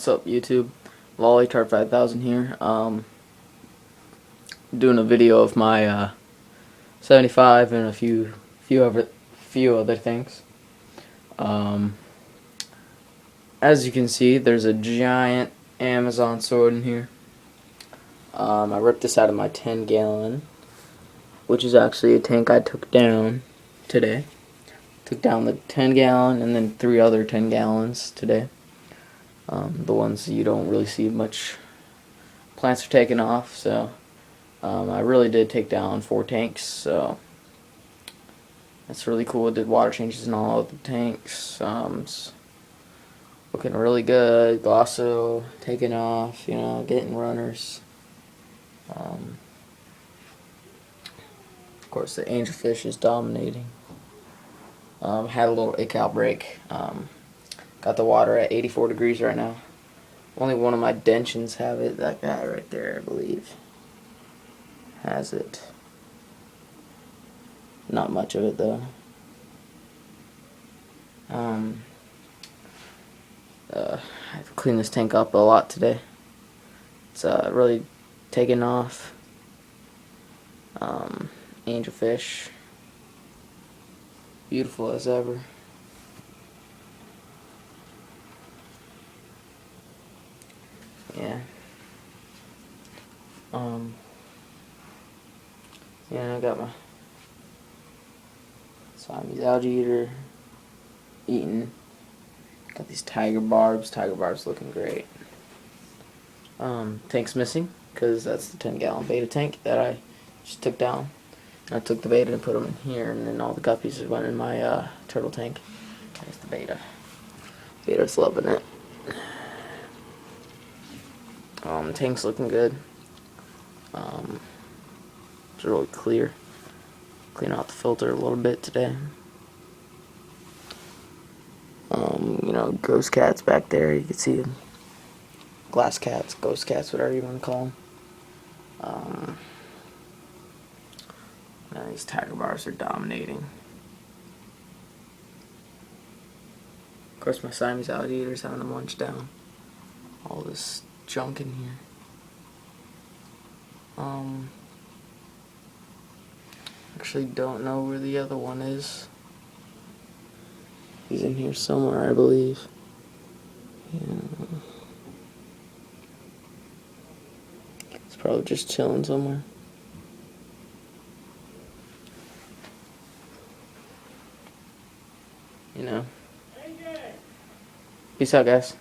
What's up, YouTube? LollyTart5000 here. Doing a video of my 75 and a few other things. As you can see, there's a giant Amazon sword in here. I ripped this out of my 10-gallon, which is actually a tank I took down today. Took down the 10-gallon and then 3 other 10 gallons today. The ones you don't really see much. Plants are taking off, so I really did take down 4 tanks, so that's really cool. I did water changes in all of the tanks. It's looking really good. Glosso taking off, getting runners. Of course, the angelfish is dominating. Had a little ick outbreak. Got the water at 84 degrees right now. Only one of my dentions have it. That guy right there, I believe, has it. Not much of it though. I have to clean this tank up a lot today. It's really taking off. Angelfish, beautiful as ever. Yeah. I got my Siamese algae eater eating. Got these tiger barbs. Tiger barbs looking great. Tank's missing because that's the 10-gallon beta tank that I just took down. I took the beta and put them in here, and then all the guppies went in my turtle tank. There's the beta. Beta's loving it. The tank's looking good. It's really clear. Clean out the filter a little bit today. Ghost cats back there. You can see them. Glass cats, ghost cats, whatever you want to call them. These tiger bars are dominating. Of course, my Siamese algae eater's having to munch down all this junk in here. Actually don't know where the other one is. He's in here somewhere, I believe. Yeah. He's probably just chilling somewhere. Peace out, guys.